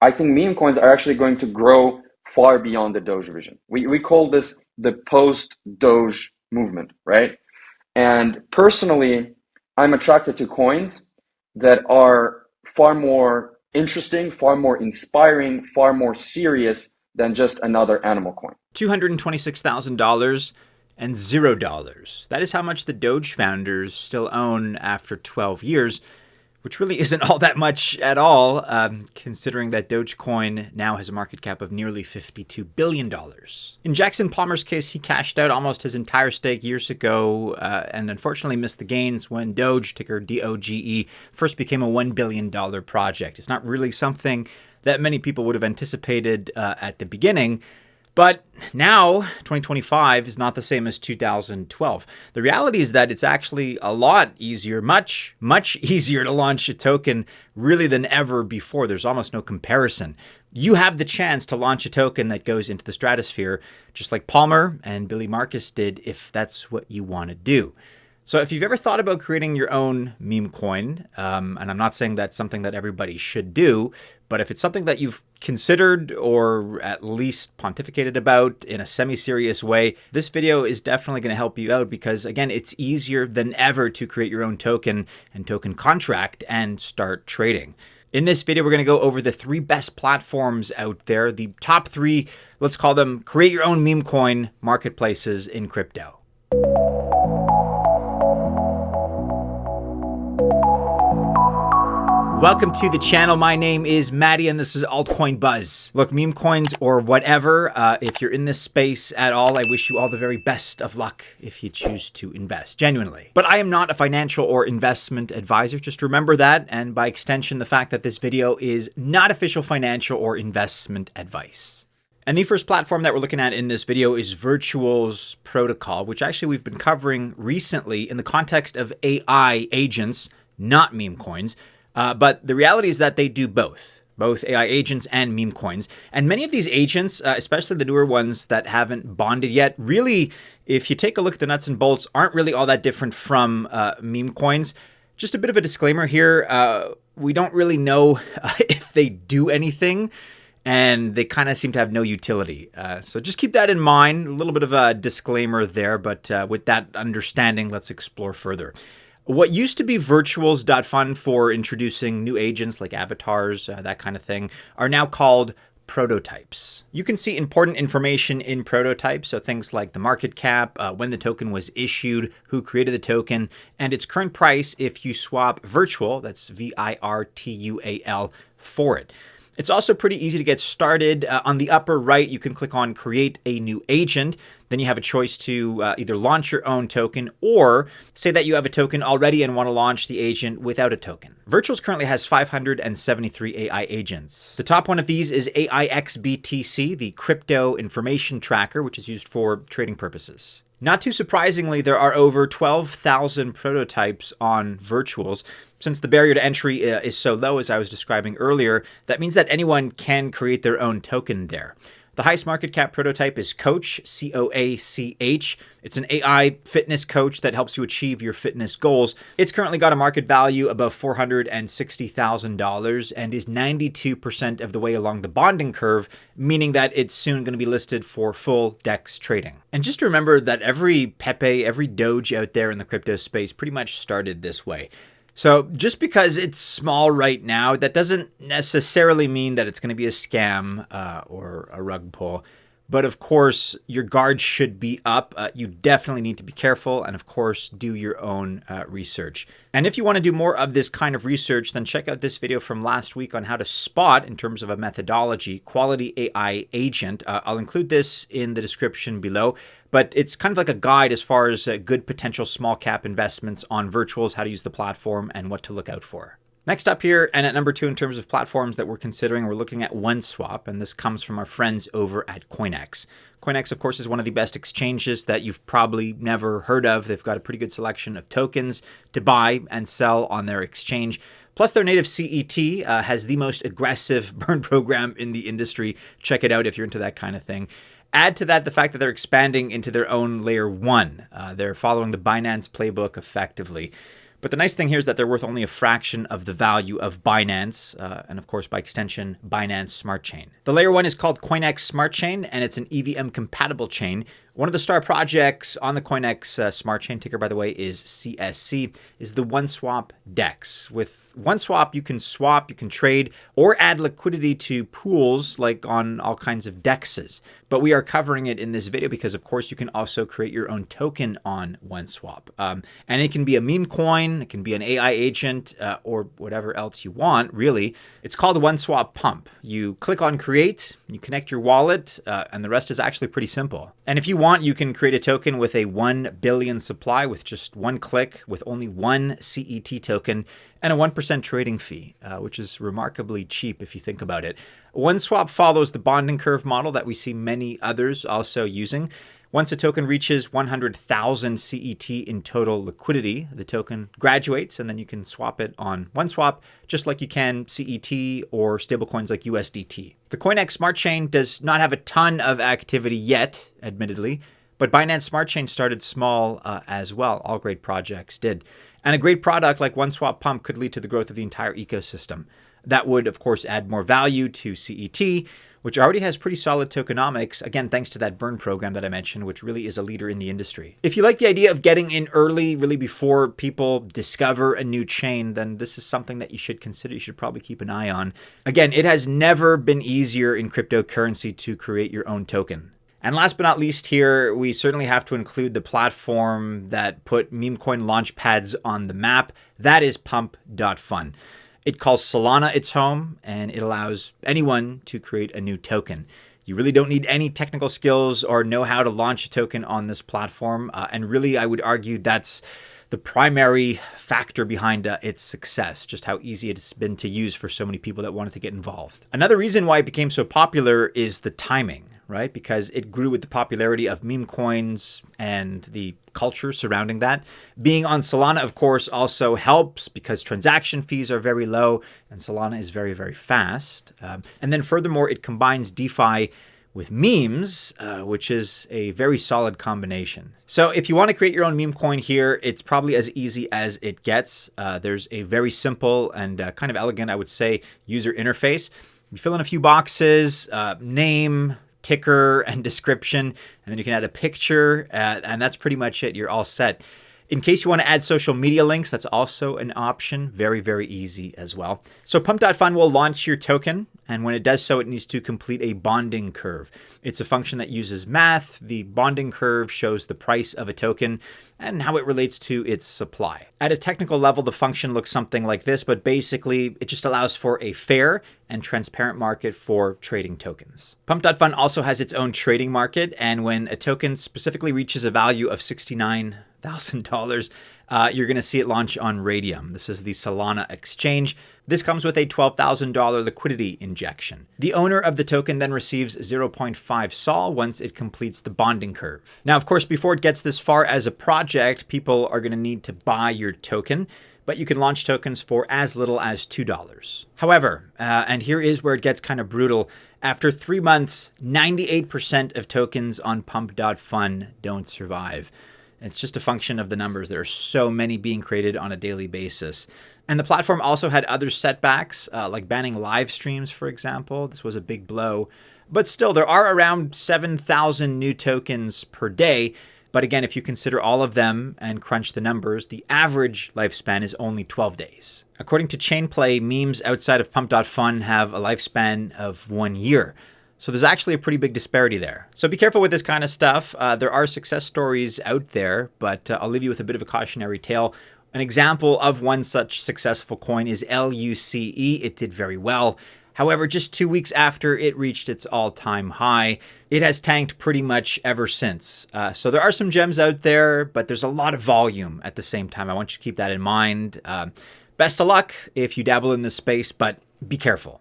I think meme coins are actually going to grow far beyond the Doge vision. We call this the post Doge movement, right? And personally, I'm attracted to coins that are far more interesting, far more inspiring, far more serious than just another animal coin. $226,000 and $0. That is how much the Doge founders still own after 12 years, which really isn't all that much at all, considering that Dogecoin now has a market cap of nearly $52 billion. In Jackson Palmer's case, he cashed out almost his entire stake years ago and unfortunately missed the gains when Doge, ticker DOGE, first became a $1 billion project. It's not really something that many people would have anticipated at the beginning. But now, 2025 is not the same as 2012. The reality is that it's actually a lot easier, much easier to launch a token really than ever before. There's almost no comparison. You have the chance to launch a token that goes into the stratosphere, just like Palmer and Billy Marcus did, if that's what you want to do. So if you've ever thought about creating your own meme coin, and I'm not saying that's something that everybody should do, but if it's something that you've considered or at least pontificated about in a semi-serious way, this video is definitely going to help you out because, again, it's easier than ever to create your own token and token contract and start trading. In this video, we're going to go over the 3 best platforms out there, the top 3, let's call them create your own meme coin marketplaces in crypto. Welcome to the channel. My name is Maddie and this is Altcoin Buzz. Look, meme coins or whatever, if you're in this space at all, I wish you all the very best of luck if you choose to invest, genuinely. But I am not a financial or investment advisor. Just remember that, and by extension, the fact that this video is not official financial or investment advice. And the first platform that we're looking at in this video is Virtual's protocol, which actually we've been covering recently in the context of AI agents, not meme coins. But the reality is that they do both AI agents and meme coins. And many of these agents, especially the newer ones that haven't bonded yet, really, if you take a look at the nuts and bolts, aren't really all that different from meme coins. Just a bit of a disclaimer here. We don't really know if they do anything, and they kind of seem to have no utility. So just keep that in mind. A little bit of a disclaimer there, but with that understanding, let's explore further. What used to be Virtuals.Fun for introducing new agents like avatars, that kind of thing, are now called prototypes. You can see important information in prototypes, so things like the market cap, when the token was issued, who created the token, and its current price if you swap Virtual, that's VIRTUAL, for it. It's also pretty easy to get started. On the upper right, you can click on Create a New Agent. Then you have a choice to either launch your own token or say that you have a token already and want to launch the agent without a token. Virtuals currently has 573 AI agents. The top one of these is AIXBTC, the crypto information tracker, which is used for trading purposes. Not too surprisingly, there are over 12,000 prototypes on Virtuals. Since the barrier to entry is so low, as I was describing earlier, that means that anyone can create their own token there. The highest market cap prototype is Coach, COACH. It's an AI fitness coach that helps you achieve your fitness goals. It's currently got a market value above $460,000 and is 92% of the way along the bonding curve, meaning that it's soon going to be listed for full DEX trading. And just remember that every Pepe, every Doge out there in the crypto space pretty much started this way. So just because it's small right now, that doesn't necessarily mean that it's going to be a scam or a rug pull. But of course, your guard should be up. You definitely need to be careful and, of course, do your own research. And if you want to do more of this kind of research, then check out this video from last week on how to spot, in terms of a methodology, quality AI agent. I'll include this in the description below. But it's kind of like a guide as far as good potential small cap investments on Virtuals, how to use the platform, and what to look out for. Next up here, and at number 2 in terms of platforms that we're considering, we're looking at OneSwap, and this comes from our friends over at CoinEx. CoinEx, of course, is one of the best exchanges that you've probably never heard of. They've got a pretty good selection of tokens to buy and sell on their exchange. Plus, their native CET has the most aggressive burn program in the industry. Check it out if you're into that kind of thing. Add to that the fact that they're expanding into their own layer 1. They're following the Binance playbook effectively. But the nice thing here is that they're worth only a fraction of the value of Binance, and of course, by extension, Binance Smart Chain. The layer 1 is called CoinEx Smart Chain, and it's an EVM compatible chain. One of the star projects on the CoinEx Smart Chain, ticker by the way is CSC, is the OneSwap DEX. With OneSwap, you can swap, you can trade, or add liquidity to pools like on all kinds of DEXs. But we are covering it in this video because, of course, you can also create your own token on OneSwap. And it can be a meme coin, it can be an AI agent, or whatever else you want, really. It's called OneSwap Pump. You click on create, you connect your wallet, and the rest is actually pretty simple. And if you want, you can create a token with a 1 billion supply with just one click, with only one CET token, and a 1% trading fee, which is remarkably cheap if you think about it. OneSwap follows the bonding curve model that we see many others also using. Once a token reaches 100,000 CET in total liquidity, the token graduates, and then you can swap it on OneSwap, just like you can CET or stablecoins like USDT. The CoinEx Smart Chain does not have a ton of activity yet, admittedly, but Binance Smart Chain started small as well. All great projects did. And a great product like OneSwap Pump could lead to the growth of the entire ecosystem. That would, of course, add more value to CET, which already has pretty solid tokenomics, again, thanks to that burn program that I mentioned, which really is a leader in the industry. If you like the idea of getting in early, really before people discover a new chain, then this is something that you should consider. You should probably keep an eye on. Again, it has never been easier in cryptocurrency to create your own token. And last but not least here, we certainly have to include the platform that put Memecoin launchpads on the map. That is Pump.Fun. It calls Solana its home, and it allows anyone to create a new token. You really don't need any technical skills or know how to launch a token on this platform. And really, I would argue that's the primary factor behind its success, just how easy it's been to use for so many people that wanted to get involved. Another reason why it became so popular is the timing, right? Because it grew with the popularity of meme coins and the culture surrounding that. Being on Solana, of course, also helps because transaction fees are very low and Solana is very, very fast. And then furthermore, it combines DeFi with memes, which is a very solid combination. So if you want to create your own meme coin here, it's probably as easy as it gets. There's a very simple and kind of elegant, I would say, user interface. You fill in a few boxes, name, ticker, and description, and then you can add a picture, and that's pretty much it. You're all set. In case you want to add social media links, that's also an option. Very, very easy as well. So Pump.Fun will launch your token, and when it does so, it needs to complete a bonding curve. It's a function that uses math. The bonding curve shows the price of a token and how it relates to its supply. At a technical level, the function looks something like this, but basically it just allows for a fair and transparent market for trading tokens. Pump.Fun also has its own trading market, and when a token specifically reaches a value of $69,000, you're going to see it launch on Radium. This is the Solana exchange. This comes with a $12,000 liquidity injection. The owner of the token then receives 0.5 Sol once it completes the bonding curve. Now, of course, before it gets this far as a project, people are going to need to buy your token, but you can launch tokens for as little as $2. However, and here is where it gets kind of brutal, after 3 months, 98% of tokens on Pump.Fun don't survive. It's just a function of the numbers. There are so many being created on a daily basis. And the platform also had other setbacks, like banning live streams, for example. This was a big blow. But still, there are around 7,000 new tokens per day. But again, if you consider all of them and crunch the numbers, the average lifespan is only 12 days. According to Chainplay, memes outside of Pump.Fun have a lifespan of 1 year. So there's actually a pretty big disparity there. So be careful with this kind of stuff. There are success stories out there, but I'll leave you with a bit of a cautionary tale. An example of one such successful coin is LUCE. It did very well. However, just 2 weeks after it reached its all-time high, it has tanked pretty much ever since. So there are some gems out there, but there's a lot of volume at the same time. I want you to keep that in mind. Best of luck if you dabble in this space, but be careful.